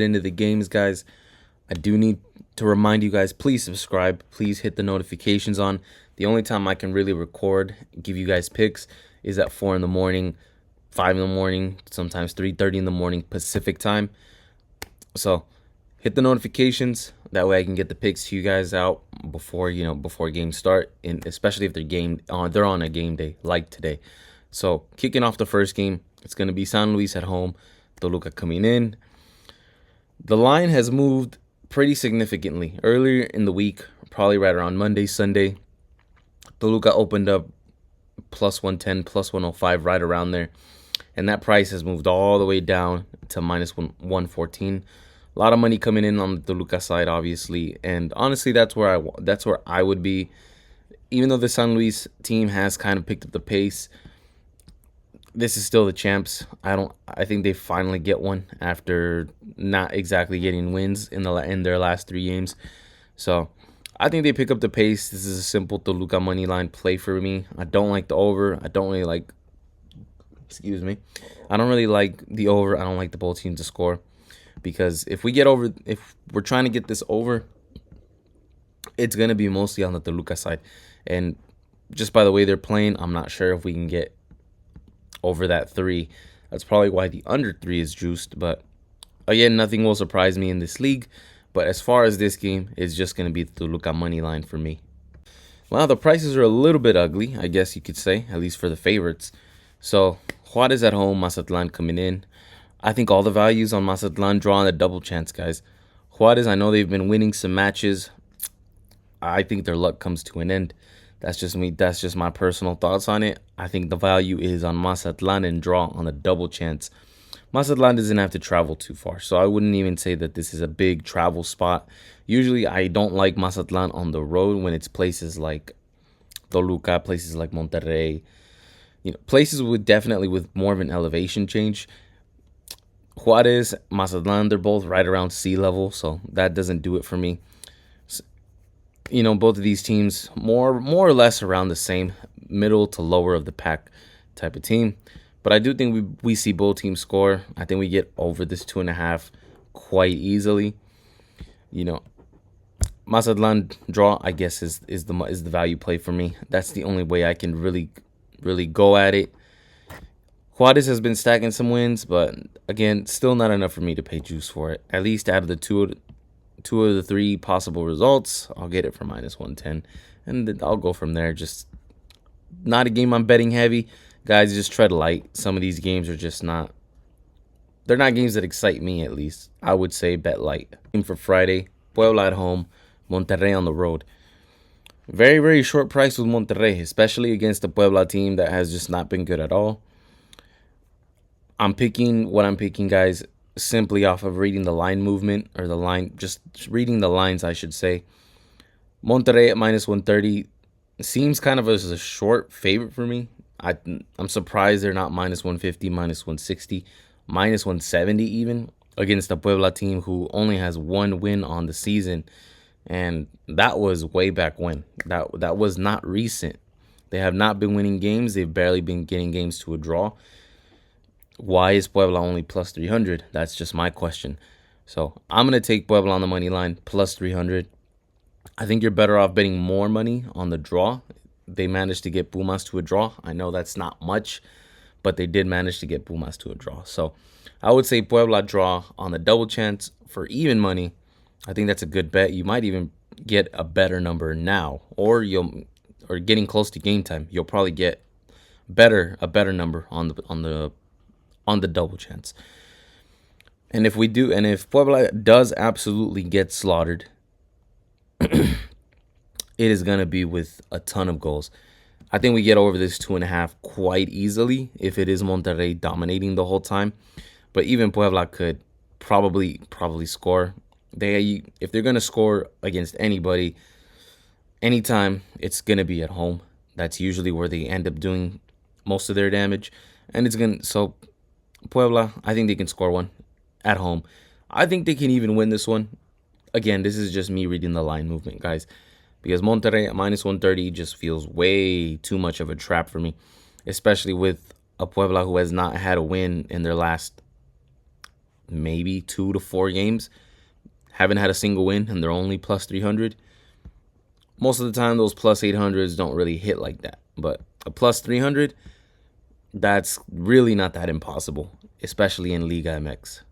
Into the games, guys, I do need to remind you guys, please subscribe, please hit the notifications on. The only time I can really record, give you guys picks, is at 4 in the morning, 5 in the morning, sometimes 3:30 in the morning Pacific time. So hit the notifications, that way I can get the picks to you guys out before games start, and especially if they're on a game day like today. So kicking off the first game, it's going to be San Luis at home, Toluca coming in. The line has moved pretty significantly. Earlier in the week, probably right around Monday, Sunday, Toluca opened up plus 110, plus 105, right around there. And that price has moved all the way down to minus 114. A lot of money coming in on the Toluca side, obviously. And honestly, that's where I would be. Even though the San Luis team has kind of picked up the pace, this is still the champs. I think they finally get one after not exactly getting wins in their last 3 games. So I think they pick up the pace. This is a simple Toluca money line play for me. I don't like the over. I don't really like I don't really like the over. I don't like the both teams to score, because if we're trying to get this over, it's gonna be mostly on the Toluca side. And just by the way they're playing, I'm not sure if we can get over that 3. That's probably why the under 3 is juiced. But again, nothing will surprise me in this league. But as far as this game, it's just going to be the Toluca money line for me. Well, the prices are a little bit ugly, I guess you could say, at least for the favorites. So Juarez at home, Mazatlan coming in. I think all the values on Mazatlan draw on a double chance, guys. Juarez, I know they've been winning some matches. I think their luck comes to an end. That's just me. That's just my personal thoughts on it. I think the value is on Mazatlan and draw on a double chance. Mazatlan doesn't have to travel too far, so I wouldn't even say that this is a big travel spot. Usually, I don't like Mazatlan on the road when it's places like Toluca, places like Monterrey, places with more of an elevation change. Juarez, Mazatlan, they're both right around sea level, so that doesn't do it for me. Both of these teams more or less around the same middle to lower of the pack type of team. But I do think we see both teams score. I think we get over this 2.5 quite easily. Mazatlan draw, I guess, is the value play for me. That's the only way I can really go at it. Juarez has been stacking some wins, but again, still not enough for me to pay juice for it. At least out of the two of the 3 possible results, I'll get it for minus 110, and then I'll go from there. Just not a game I'm betting heavy. Guys, just tread light. Some of these games are just not, they're not games that excite me, at least. I would say bet light. Game for Friday, Puebla at home, Monterrey on the road. Very, very short price with Monterrey, especially against the Puebla team that has just not been good at all. I'm picking, guys, simply off of reading the line movement, or just reading the lines, I should say. Monterrey at minus 130 seems kind of as a short favorite for me. I'm surprised they're not minus 150, minus 160, minus 170 even, against a Puebla team who only has 1 win on the season, and that was way back when. That was not recent. They have not been winning games. They've barely been getting games to a draw. Why is Puebla only plus 300? That's just my question. So I'm going to take Puebla on the money line, plus 300. I think you're better off betting more money on the draw. They managed to get Pumas to a draw. I know that's not much, but they did manage to get Pumas to a draw. So I would say Puebla draw on the double chance for even money. I think that's a good bet. You might even get a better number now, or getting close to game time. You'll probably get a better number on the double chance. And if Puebla does absolutely get slaughtered, it is going to be with a ton of goals. I think we get over this 2.5 quite easily if it is Monterrey dominating the whole time. But even Puebla could probably score. If they're going to score against anybody, anytime, it's going to be at home. That's usually where they end up doing most of their damage. And so Puebla, I think they can score one at home. I think they can even win this one. Again, this is just me reading the line movement, guys, because Monterrey at minus 130 just feels way too much of a trap for me, especially with a Puebla who has not had a win in their last maybe 2 to 4 games, haven't had a single win, and they're only plus 300. Most of the time, those plus 800s don't really hit like that. But a plus 300, that's really not that impossible, especially in Liga MX.